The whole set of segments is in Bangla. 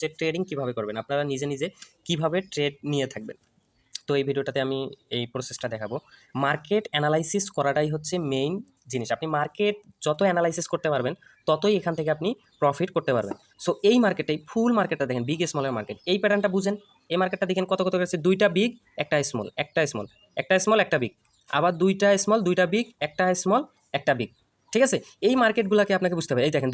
যে ট্রেডিং কিভাবে করবেন, আপনারা নিজে নিজে কিভাবে ট্রেড নিয়ে থাকবেন। তো এই ভিডিওটাতে আমি এই প্রসেসটা দেখাবো। মার্কেট অ্যানালাইসিস করাটাই হচ্ছে মেইন জিনিস। আপনি মার্কেট যত অ্যানালাইসিস করতে পারবেন ততই এখান থেকে আপনি প্রফিট করতে পারবেন। সো এই মার্কেটে ফুল মার্কেটটা দেখেন, বিগ স্মলের মার্কেট, এই প্যাটার্নটা বুঝেন। এই মার্কেটটা দেখেন কত কত গেছে, দুইটা বিগ একটা স্মল, একটা স্মল, একটা স্মল, একটা বিগ, আবার দুইটা স্মল, দুইটা বিগ, একটা স্মল, একটা বিগ। ঠিক আছে, এই মার্কেটগুলোকে আপনাকে বুঝতে হবে। এই দেখেন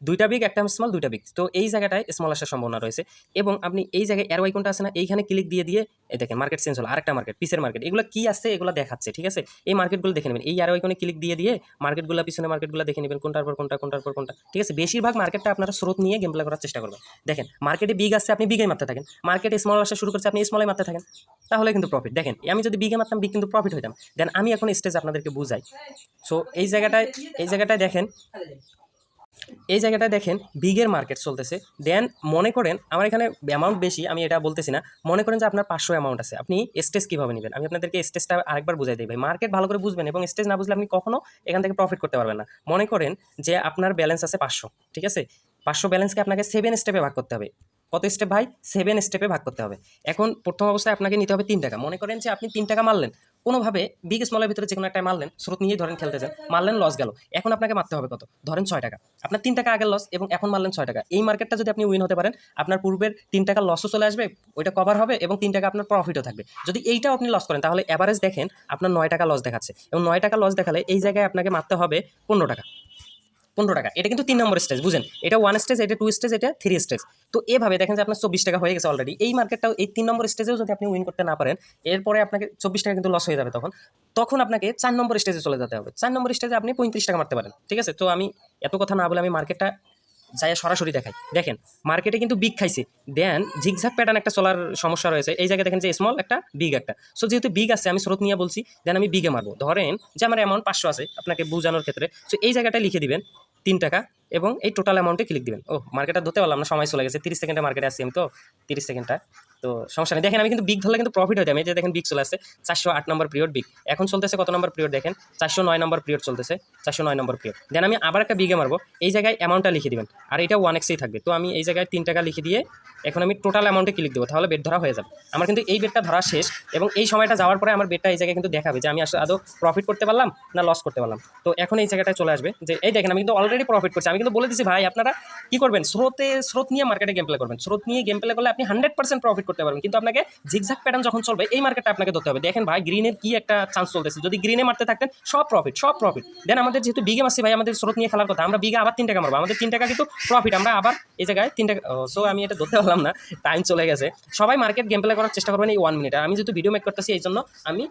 দুইটা বিগ একটা স্মল, দুইটা বিগ। তো এই জায়গাটায় স্মল আসার সম্ভাবনা রয়েছে। এবং আপনি এই জায়গায় অ্যারো আইকনটা আছে না, এইখানে ক্লিক দিয়ে দিয়ে এই দেখেন মার্কেট চেঞ্জ হলো, আরেকটা মার্কেট, পিসের মার্কেট। এগুলো কি আসছে এগুলো দেখাচ্ছে। ঠিক আছে, এই মার্কেটগুলো দেখে নেবেন। এই অ্যারো আইকনে ক্লিক দিয়ে দিয়ে মার্কেটগুলো, পিছনে মার্কেটগুলো দেখে নেবেন, কোনটার পর কোনটা, কোনটার পর কোনটা। ঠিক আছে, বেশিরভাগ মার্কেটটা আপনারা স্রোত নিয়ে গেম প্লে করার চেষ্টা করবেন। দেখেন মার্কেটে বিগ আসছে, আপনি বিগে মারতে থাকেন। মার্কেটে স্মল আসা শুরু করছে, আপনি স্মলে মারতে থাকেন, তাহলে কিন্তু প্রফিট। দেখেন আমি যদি বিগে মারতাম, বিগ কিন্তু প্রফিট হইতাম। দেন আমি এখন স্টেজ আপনাদেরকে বুঝাই। সো এই জায়গাটায় দেখেন বিগের মার্কেট চলতেছে। দেন মনে করেন আমার এখানে অ্যামাউন্ট বেশি, আমি এটা বলতেছি না। মনে করেন যে আপনার 500 অ্যামাউন্ট আছে, আপনি স্টেজ কীভাবে নেবেন আমি আপনাদেরকে স্টেজটা আরেকবার বুঝাই দিই ভাই। মার্কেট ভালো করে বুঝবেন, এবং স্টেজ না বুঝলে আপনি কখনো এখান থেকে প্রফিট করতে পারবেন না। মনে করেন যে আপনার ব্যালেন্স আছে 500, ঠিক আছে, 500 ব্যালেন্সকে আপনাকে 7 স্টেপে ভাগ করতে হবে। কত স্টেপ ভাই? 7 স্টেপে ভাগ করতে হবে। এখন প্রথম অবস্থায় আপনাকে নিতে হবে 3 টাকা। মনে করেন যে আপনি 3 টাকা মারলেন, কোনোভাবে বিগ স্মলের ভিতরে যে কোনো একটা মারলেন, স্রোত নিয়েই ধরেন খেলতেছেন, মারলেন, লস গেল। এখন আপনাকে মারতে হবে কত? ধরেন 6 টাকা। আপনার 3 টাকা আগের লস, এবং এখন মারলেন 6 টাকা। এই মার্কেটটা যদি আপনি উইন হতে পারেন, আপনার পূর্বের 3 টাকার লসও চলে আসবে, ওইটা কভার হবে, এবং 3 টাকা আপনার প্রফিটও থাকবে। যদি এইটাও আপনি লস করেন, তাহলে অ্যাভারেজ দেখেন আপনার 9 টাকা লস দেখাচ্ছে, এবং 9 টাকা লস দেখালে এই জায়গায় আপনাকে মারতে হবে 15 টাকা। 15 টাকা, এটা কিন্তু 3 নম্বর স্টেজ, বুঝেন? এটা 1 স্টেজ, এটা 2 স্টেজ, এটা 3 স্টেজ। তো এভাবে দেখেন যে আপনার 24 টাকা হয়ে গেছে অলরেডি। এই মার্কেটটাও এই 3 নম্বর স্টেজেও যদি আপনি উইন করতে না পারেন, এরপরে আপনাকে 24 টাকা কিন্তু লস হয়ে যাবে। তখন আপনাকে 4 নম্বর স্টেজে চলে যেতে হবে। 4 নম্বর স্টেজে আপনি 35 টাকা মারতে পারেন। ঠিক আছে, তো আমি এত কথা না বলে আমি মার্কেটটা যাই সরাসরি দেখাই। দেখেন মার্কেটে কিন্তু বিগ খাইছে, দেন ঝিকঝাক প্যাটার্ন একটা চলার সমস্যা রয়েছে। এই জায়গায় দেখেন যে স্মল একটা, বিগ একটা। সো যেহেতু বিগ আছে, আমি স্রোত নিয়ে বলছি, দেন আমি বিগে মারবো। ধরেন যে আমার অ্যামাউন্ট 500 আছে, আপনাকে বোঝানোর ক্ষেত্রে। সো এই জায়গাটা লিখে দিবেন 3 টাকা, এবং এই টোটাল অ্যামাউন্টে ক্লিক দিবেন। ও মার্কেটটা ধরতে পারলাম না, সময় চলে গেছে। 30 সেকেন্ডে মার্কেটে আসছি আমি, তো 30 সেকেন্ডটা তো সমস্যা নেই। দেখেন আমি কিন্তু বিগ ধরলে কিন্তু প্রফিট হইতাম। এই যে দেখেন বিগ চলে আসছে, 408 নম্বর পিরিয়ড বিগ। এখন চলতেছে কত নম্বর পিরিয়ড দেখেন? 409 নম্বর পিরিয়ড চলতেছে, 409 নম্বর পিরিয়ড। দেন আমি আবার একটা বিগে মারবো, এই জায়গায় অ্যামাউন্টটা লিখে দিবেন, আর এটা 1x-এই থাকবে। তো আমি এই জায়গায় 3 টাকা লিখে দিয়ে এখন আমি টোটাল অ্যামাউন্টে ক্লিক দেবো, তাহলে বেট ধরা হয়ে যাবে। আমার কিন্তু এই বেটটা ধরা শেষ, এবং এই সময়টা যাওয়ার পরে আমার বেটটা এই জায়গায় কিন্তু দেখাবে যে আমি আসলে আদৌ প্রফিট করতে পারলাম না লস করতে পারলাম। তো এখন এই জায়গাটায় চলে আসবে যে এই দেখেন আমি কিন্তু অলরেডি প্রফিট করছি। আমি কিন্তু বলে দিচ্ছি ভাই, আপনারা কি করবেন? স্রোত নিয়ে মার্কেটে গেম প্লে করবেন। স্রোত নিয়ে গেম প্লে করলে আপনি 100% প্রফিট করতে পারবেন, কিন্তু আপনাকে জিগজ্যাগ প্যাটার্ন যখন চলবে, এই মার্কেটটা আপনাকে ধরতে হবে। দেখেন ভাই, গ্রিনের কি একটা চান্স চলতেছে, যদি গ্রিনে মারতে থাকতেন সব প্রফিট। দেন আমাদের যেহেতু বিগে মারছি ভাই, আমাদের স্রোত নিয়ে খেলার কথা, আমরা বিগে আবার 3 টাকা মারবো, আমাদের 3 টাকা কিন্তু প্রফিট। আমরা আবার এই জায়গায় 3 টাকা। সো আমি এটা ধরতে পারলাম না, টাইম চলে গেছে। সবাই মার্কেট গেম প্লে করার চেষ্টা করবেন এই 1 মিনিট। আমি যেহেতু ভিডিও মেক করতেছি, এই জন্য আমি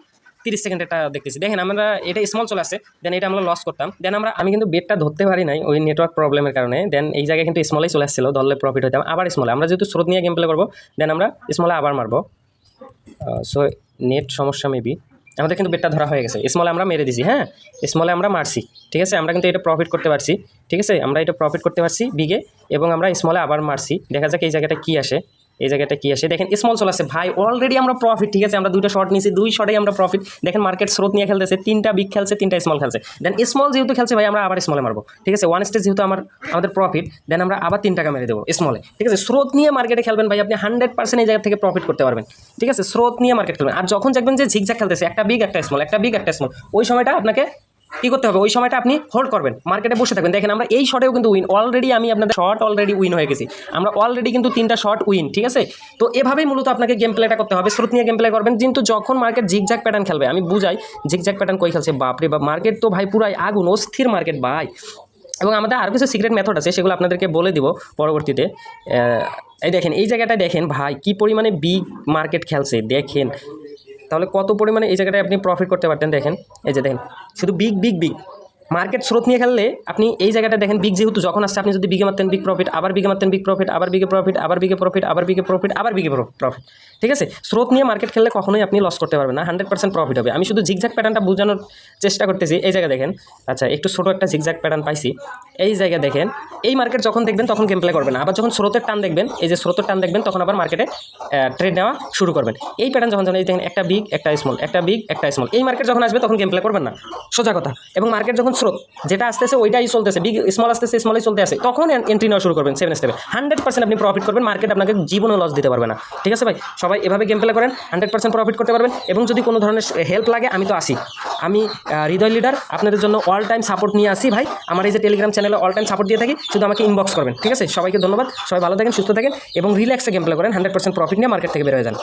30 সেকেন্ড এটা দেখতেছি। দেখেন আমরা এটা স্মল চলে আসছে, দেন এটা আমরা লস করতাম। দেন আমি কিন্তু বেটটা ধরতে পারি নাই ওই নেটওয়ার্ক প্রবলেমের কারণে। দেন এই জায়গায় কিন্তু স্মলেই চলে আসছিল, ধরলে প্রফিট হইতাম। আবার স্মলে, আমরা যেহেতু স্রোত নিয়ে গেম প্লে করবো, দেন আমরা স্মলে আবার মারবো। সো নেট সমস্যা মেবি, আমাদের কিন্তু বেটটা ধরা হয়ে গেছে। স্মলে আমরা মেরে দিছি, হ্যাঁ স্মলে আমরা মারছি। ঠিক আছে, আমরা কিন্তু এটা প্রফিট করতে পারছি। ঠিক আছে, আমরা এটা প্রফিট করতে পারছি বিগে, এবং আমরা স্মলে আবার মারছি। দেখা যাক এই জায়গাটা কি আসে। এই জায়গাটা কি আসে দেখেন, স্মল চলে আসছে ভাই, অলরেডি আমরা প্রফিট। ঠিক আছে, আমরা 2টা শর্ট নিয়েছি, 2 শর্টেই আমরা প্রফিট। দেখেন মার্কেট স্রোত নিয়ে খেলতেছে, 3টা বিগ খেলছে, 3টা স্মল খেলছে। দেন স্মল যেহেতু খেলছে ভাই, আমরা আবার স্মলে মারবো। ঠিক আছে, 1 স্টেজ যেহেতু আমাদের প্রফিট, দেন আমরা আবার 3 টাকা মেরে দেবো স্মলে। ঠিক আছে, স্রোত নিয়ে মার্কেটে খেলবেন ভাই, আপনি 100% এই জায়গা থেকে প্রফিট করতে পারবেন। ঠিক আছে, স্রোত নিয়ে মার্কেট খেলবেন। আর যখন দেখবেন যে ঝিকঝাক খেলতেছে, একটা বিগ একটা স্মল, একটা বিগ একটা স্মল, ওই সময়টা আপনাকে কি করতে হবে? ওই সময়টা আপনি হোল্ড করবেন, মার্কেটে বসে থাকবেন। দেখেন আমরা এই শর্টেও কিন্তু উইন অলরেডি, আমি আপনাদের শর্ট অলরেডি উইন হয়ে গেছি। আমরা অলরেডি কিন্তু 3টা শর্ট উইন। ঠিক আছে, তো এভাবেই মূলত আপনাকে গেম প্লেটা করতে হবে। স্রোত নিয়ে গেম প্লে করবেন, কিন্তু যখন মার্কেট জিগজ্যাগ প্যাটার্ন খেলবে, আমি বুঝাই জিগজ্যাগ প্যাটার্ন কই খেলছে। বাপরে বাপ, মার্কেট তো ভাই পুরাই আগুন, অস্থির মার্কেট ভাই। এবং আমাদের আরও কিছু সিক্রেট মেথড আছে, সেগুলো আপনাদেরকে বলে দিব পরবর্তীতে। এই দেখেন এই জায়গাটায় দেখেন ভাই, কি পরিমাণে বিগ মার্কেট খেলছে দেখেন, তাহলে কত পরিমাণে এই জায়গাটায় আপনি প্রফিট করতে পারতেন। দেখেন এই যে দেখেন, শুধু বিগ মার্কেট স্রোত নিয়ে খেললে আপনি এই জায়গাটা দেখেন, বিগ যেহেতু যখন আসছে, আপনি যদি বিগে মারতেন বিগ প্রফিট, আবার বিগে মারতেন বিগ প্রফিট, আবার বিগে প্রফিট, আবার বিগে প্রফিট, আবার বিগে প্রফিট, আবার বিগে প্রফিট। ঠিক আছে, স্রোত নিয়ে মার্কেট খেললে কখনোই আপনি লস করতে পারবেন না, 100% প্রফিট হবে। আমি শুধু জিগজ্যাগ প্যাটার্নটা বোঝানোর চেষ্টা করতেছি। এই জায়গায় দেখেন, আচ্ছা একটু ছোটো একটা জিগজ্যাগ প্যাটার্ন পাইছি। এই জায়গায় দেখেন, এই মার্কেট যখন দেখবেন তখন গেম প্লে করবেন, আবার যখন স্রোতের টান দেখবেন, এই যে স্রোতের টান দেখবেন, তখন আবার মার্কেটে ট্রেড নেওয়া শুরু করবেন। এই প্যাটার্ন যখন এই দেখেন, একটা বিগ একটা স্মল, একটা বিগ একটা স্মল, এই মার্কেট যখন আসবে তখন গেম প্লে করবেন না, সোজা কথা। এবং মার্কেট যখন স্রোত যেটা আসতেছে ওইটাই চলতেছে, বিগ স্মল আসতেছে স্মলই চলতে আসে, তখন এন্ট্রি নেওয়া শুরু করবেন 7 স্টেপে। 100% আপনি প্রফিট করবেন, মার্কেট আপনাকে জীবনেও লস দিতে পারবে না। ঠিক আছে ভাই, সবাই এভাবে গেম প্লে করেন, 100% প্রফিট করতে পারবেন। এবং যদি কোনো ধরনের হেল্প লাগে আমি তো আসি, আমি হৃদয় লিডার আপনাদের জন্য অল টাইম সাপোর্ট নিয়ে আসি ভাই। আমার এই যে টেলিগ্রাম চ্যানেলে অল টাইম সাপোর্ট দিয়ে থাকি, শুধু আমাকে ইনবক্স করবেন। ঠিক আছে, সবাইকে ধন্যবাদ, সবাই ভালো থাকেন, সুস্থ থাকেন এবং রিল্যাক্সে গেম প্লে করেন, 100% প্রফিট নিয়ে মার্কেট থেকে বের হয়ে যান।